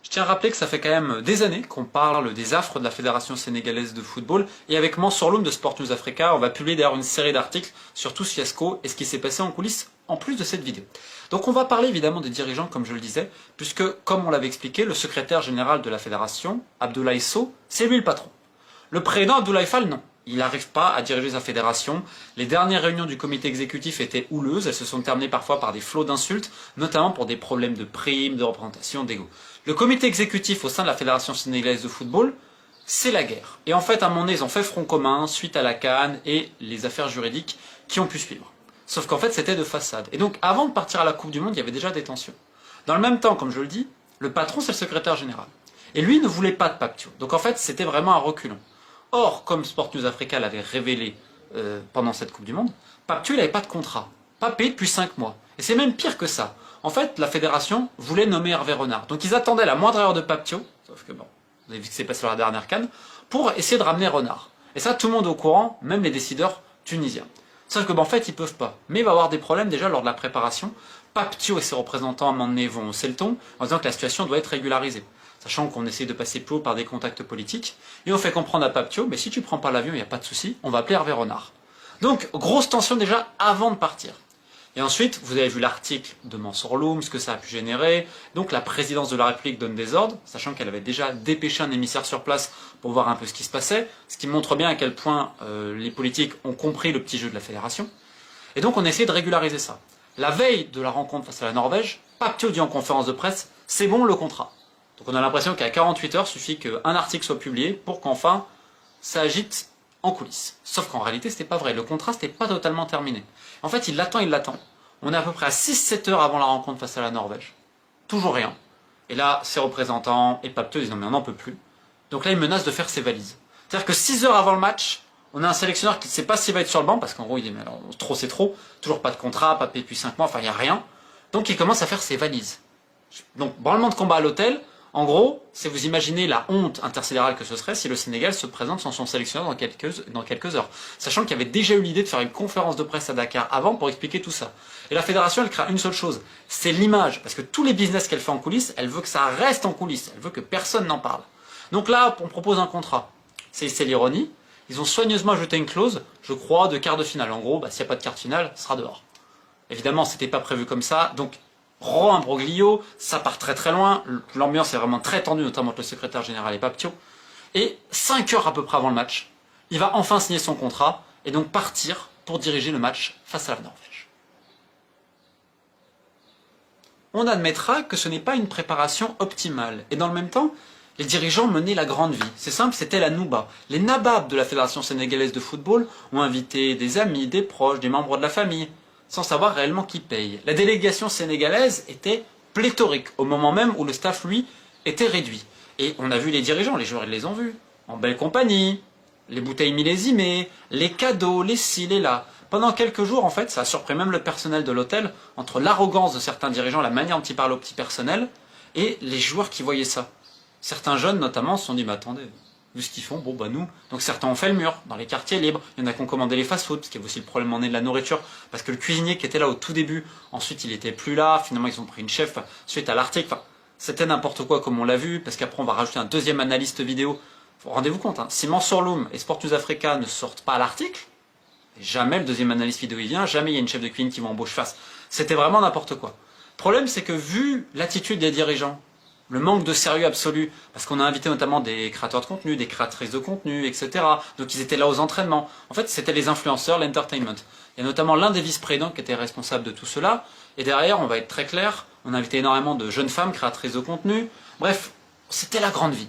Je tiens à rappeler que ça fait quand même des années qu'on parle des affres de la Fédération sénégalaise de football, et avec Mansour Loum de Sport News Africa, on va publier d'ailleurs une série d'articles sur tout ce fiasco et ce qui s'est passé en coulisses en plus de cette vidéo. Donc on va parler évidemment des dirigeants comme je le disais, puisque comme on l'avait expliqué, le secrétaire général de la Fédération, Abdoulaye Sow, c'est lui le patron. Le président Abdoulaye Fall, non. Il n'arrive pas à diriger sa fédération. Les dernières réunions du comité exécutif étaient houleuses. Elles se sont terminées parfois par des flots d'insultes, notamment pour des problèmes de primes, de représentation, d'ego. Le comité exécutif au sein de la Fédération sénégalaise de football, c'est la guerre. Et en fait, à un moment donné, ils ont fait front commun suite à la CAN et les affaires juridiques qui ont pu suivre. Sauf qu'en fait, c'était de façade. Et donc, avant de partir à la Coupe du Monde, il y avait déjà des tensions. Dans le même temps, comme je le dis, le patron, c'est le secrétaire général. Et lui ne voulait pas de Pape Thiaw. Donc en fait, c'était vraiment un reculon. Or, comme Sport News Africa l'avait révélé pendant cette Coupe du Monde, Pape Thiaw, il n'avait pas de contrat. Pas payé depuis 5 mois. Et c'est même pire que ça. En fait, la fédération voulait nommer Hervé Renard. Donc ils attendaient la moindre erreur de Pape Thiaw, sauf que bon, vous avez vu ce qui s'est passé sur la dernière CAN, pour essayer de ramener Renard. Et ça, tout le monde est au courant, même les décideurs tunisiens. Sauf que, en fait, ils peuvent pas. Mais il va y avoir des problèmes déjà lors de la préparation. Pape Thiaw et ses représentants, à un moment donné, vont hausser le ton en disant que la situation doit être régularisée. Sachant qu'on essaie de passer plus haut par des contacts politiques. Et on fait comprendre à Pape Thiaw, mais si tu prends pas l'avion, il n'y a pas de souci, on va appeler Hervé Renard. Donc, grosse tension déjà avant de partir. Et ensuite, vous avez vu l'article de Mansour Loum, ce que ça a pu générer. Donc la présidence de la République donne des ordres, sachant qu'elle avait déjà dépêché un émissaire sur place pour voir un peu ce qui se passait, ce qui montre bien à quel point les politiques ont compris le petit jeu de la fédération. Et donc on a essayé de régulariser ça. La veille de la rencontre face à la Norvège, Pape Thiaw dit en conférence de presse, c'est bon le contrat. Donc on a l'impression qu'à 48 heures, il suffit qu'un article soit publié pour qu'enfin ça agite en coulisses. Sauf qu'en réalité, c'était pas vrai. Le contrat, c'était pas totalement terminé. En fait, il l'attend. On est à peu près à 6-7 heures avant la rencontre face à la Norvège. Toujours rien. Et là, ses représentants et Pape Thiaw disent non mais on n'en peut plus. Donc là, il menace de faire ses valises. C'est-à-dire que 6 heures avant le match, on a un sélectionneur qui ne sait pas s'il va être sur le banc, parce qu'en gros, il dit mais alors, trop c'est trop. Toujours pas de contrat, pas payé depuis 5 mois, enfin il n'y a rien. Donc il commence à faire ses valises. Donc, branlement de combat à l'hôtel. En gros, c'est vous imaginez la honte intersidérale que ce serait si le Sénégal se présente sans son sélectionneur dans quelques heures. Sachant qu'il y avait déjà eu l'idée de faire une conférence de presse à Dakar avant pour expliquer tout ça. Et la fédération, elle craint une seule chose, c'est l'image. Parce que tous les business qu'elle fait en coulisses, elle veut que ça reste en coulisses. Elle veut que personne n'en parle. Donc là, on propose un contrat. C'est l'ironie. Ils ont soigneusement ajouté une clause, je crois, de quart de finale. En gros, s'il n'y a pas de quart de finale, ce sera dehors. Évidemment, c'était pas prévu comme ça. Donc, imbroglio, ça part très très loin, l'ambiance est vraiment très tendue, notamment entre le secrétaire général et Pape Thiaw. Et 5 heures à peu près avant le match, il va enfin signer son contrat et donc partir pour diriger le match face à la Norvège. On admettra que ce n'est pas une préparation optimale, et dans le même temps, les dirigeants menaient la grande vie. C'est simple, c'était la nouba. Les nababs de la Fédération sénégalaise de football ont invité des amis, des proches, des membres de la famille, sans savoir réellement qui paye. La délégation sénégalaise était pléthorique, au moment même où le staff, lui, était réduit. Et on a vu les dirigeants, les joueurs, ils les ont vus, en belle compagnie, les bouteilles millésimées, les cadeaux, les ci, les là. Pendant quelques jours, en fait, ça a surpris même le personnel de l'hôtel, entre l'arrogance de certains dirigeants, la manière dont ils parlent au petit personnel, et les joueurs qui voyaient ça. Certains jeunes, notamment, se sont dit, mais attendez, vu ce qu'ils font, bon bah nous. Donc certains ont fait le mur, dans les quartiers libres, il y en a qui ont commandé les fast-food, parce qu'il y a aussi le problème en est de la nourriture, parce que le cuisinier qui était là au tout début, ensuite il était plus là, finalement ils ont pris une chef, suite à l'article, enfin, c'était n'importe quoi comme on l'a vu, parce qu'après on va rajouter un deuxième analyste vidéo. Rendez-vous compte, si Mansour Loum et Sport News Africa ne sortent pas l'article, jamais le deuxième analyste vidéo il vient, jamais il y a une chef de cuisine qui va embaucher face. C'était vraiment n'importe quoi. Le problème c'est que vu l'attitude des dirigeants, le manque de sérieux absolu, parce qu'on a invité notamment des créateurs de contenu, des créatrices de contenu, etc. Donc ils étaient là aux entraînements. En fait, c'était les influenceurs, l'entertainment. Il y a notamment l'un des vice-présidents qui était responsable de tout cela. Et derrière, on va être très clair, on a invité énormément de jeunes femmes créatrices de contenu. Bref, c'était la grande vie.